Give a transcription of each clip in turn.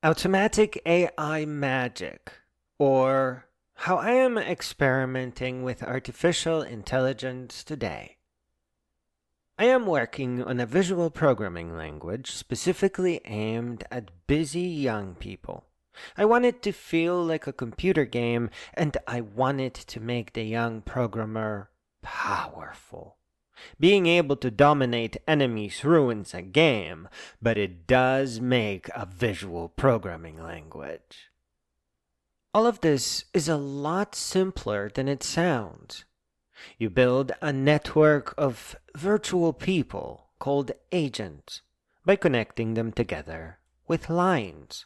Automatic AI magic, or how I am experimenting with artificial intelligence today. I am working on a visual programming language specifically aimed at busy young people. I want it to feel like a computer game, and I want it to make the young programmer powerful. Being able to dominate enemies ruins a game, but it does make a visual programming language. All of this is a lot simpler than it sounds. You build a network of virtual people called agents by connecting them together with lines.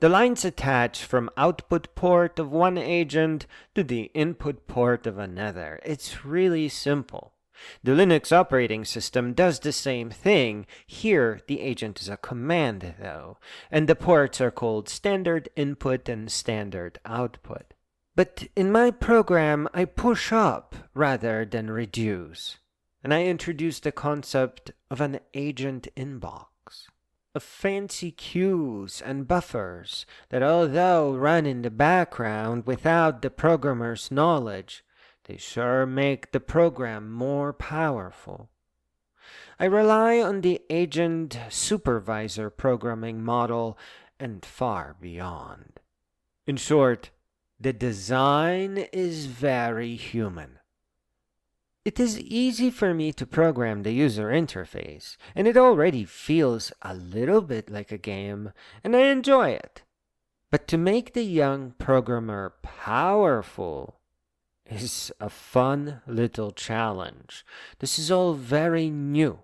The lines attach from output port of one agent to the input port of another. It's really simple. The Linux operating system does the same thing. Here, the agent is a command, though, and the ports are called standard input and standard output. But in my program, I push up rather than reduce, and I introduce the concept of an agent inbox, of fancy queues and buffers that, although run in the background without the programmer's knowledge, they sure make the program more powerful. I rely on the agent supervisor programming model and far beyond. In short, the design is very human. It is easy for me to program the user interface, and it already feels a little bit like a game, and I enjoy it. But to make the young programmer powerful is a fun little challenge. This is all very new.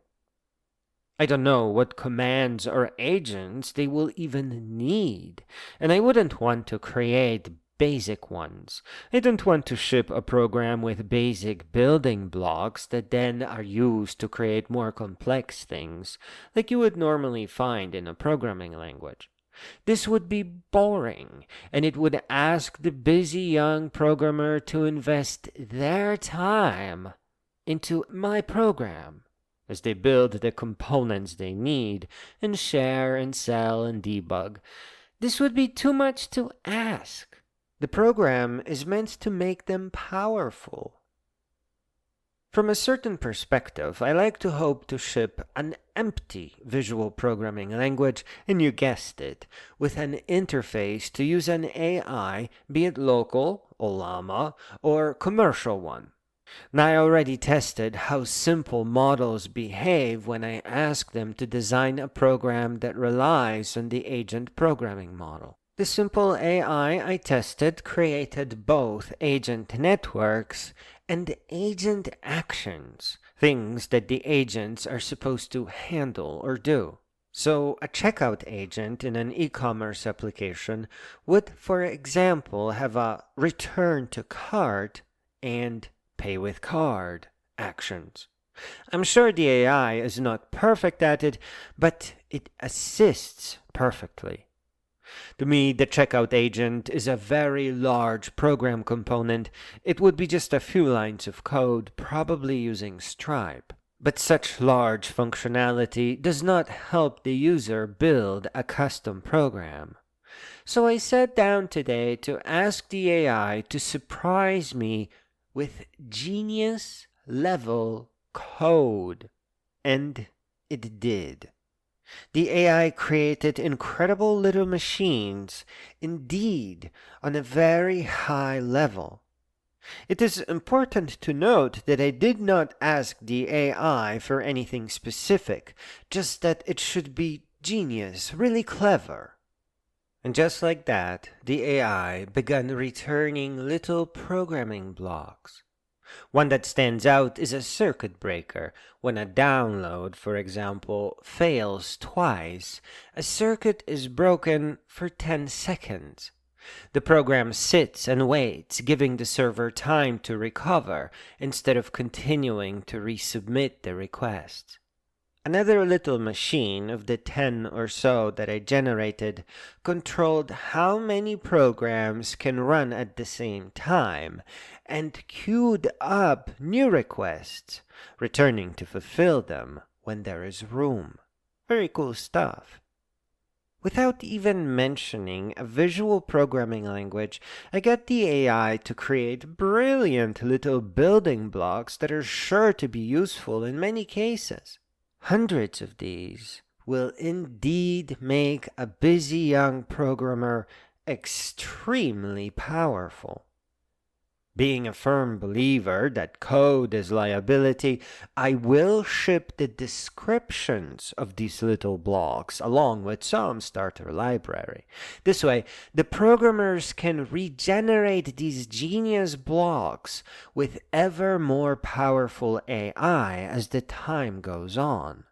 I don't know what commands or agents they will even need, and I wouldn't want to create basic ones. I don't want to ship a program with basic building blocks that then are used to create more complex things, like you would normally find in a programming language. This would be boring, and it would ask the busy young programmer to invest their time into my program as they build the components they need and share and sell and debug. This would be too much to ask. The program is meant to make them powerful. From a certain perspective, I like to hope to ship an empty visual programming language, and you guessed it, with an interface to use an AI, be it local, Olama, or commercial one. Now, I already tested how simple models behave when I ask them to design a program that relies on the agent programming model. The simple AI I tested created both agent networks and agent actions, things that the agents are supposed to handle or do. So a checkout agent in an e-commerce application would, for example, have a return to cart and pay with card actions. I'm sure the AI is not perfect at it, but it assists perfectly. To me, the checkout agent is a very large program component. It would be just a few lines of code, probably using Stripe. But such large functionality does not help the user build a custom program. So I sat down today to ask the AI to surprise me with genius-level code. And it did. The AI created incredible little machines, indeed, on a very high level. It is important to note that I did not ask the AI for anything specific, just that it should be genius, really clever. And just like that, the AI began returning little programming blocks. One that stands out is a circuit breaker. When a download, for example, fails twice, a circuit is broken for 10 seconds. The program sits and waits, giving the server time to recover instead of continuing to resubmit the request. Another little machine of the 10 or so that I generated controlled how many programs can run at the same time and queued up new requests, returning to fulfill them when there is room. Very cool stuff. Without even mentioning a visual programming language, I get the AI to create brilliant little building blocks that are sure to be useful in many cases. Hundreds of these will indeed make a busy young programmer extremely powerful. Being a firm believer that code is liability, I will ship the descriptions of these little blocks along with some starter library. This way, the programmers can regenerate these genius blocks with ever more powerful AI as the time goes on.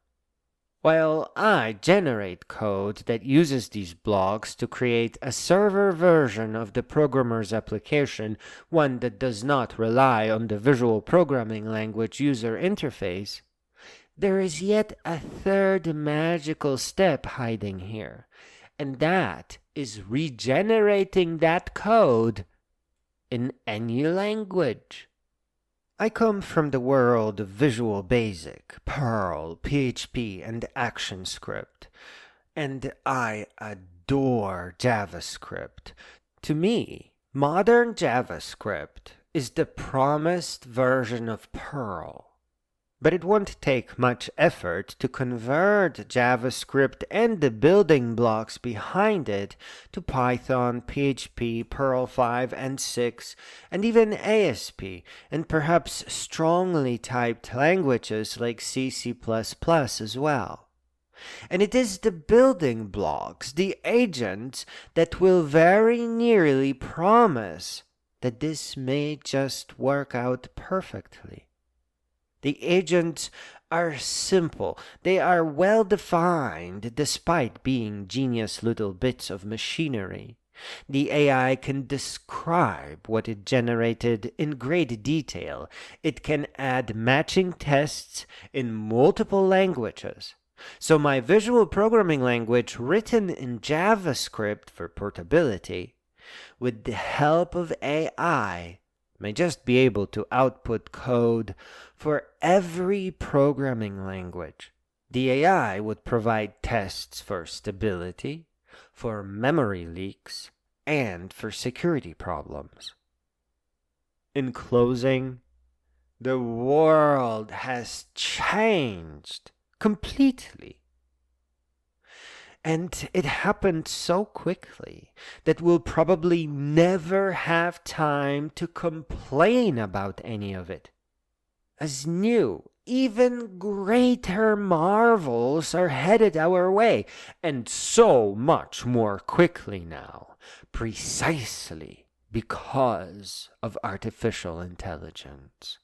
While I generate code that uses these blocks to create a server version of the programmer's application, one that does not rely on the visual programming language user interface, there is yet a third magical step hiding here, and that is regenerating that code in any language. I come from the world of Visual Basic, Perl, PHP, and ActionScript, and I adore JavaScript. To me, modern JavaScript is the promised version of Perl. But it won't take much effort to convert JavaScript and the building blocks behind it to Python, PHP, Perl 5 and 6, and even ASP, and perhaps strongly typed languages like C, C++ as well. And it is the building blocks, the agents, that will very nearly promise that this may just work out perfectly. The agents are simple. They are well defined despite being genius little bits of machinery. The AI can describe what it generated in great detail. It can add matching tests in multiple languages. So my visual programming language written in JavaScript for portability, with the help of AI, may just be able to output code for every programming language. The AI would provide tests for stability, for memory leaks, and for security problems. In closing, the world has changed completely. And it happened so quickly that we'll probably never have time to complain about any of it. As new, even greater marvels are headed our way, and so much more quickly now, precisely because of artificial intelligence.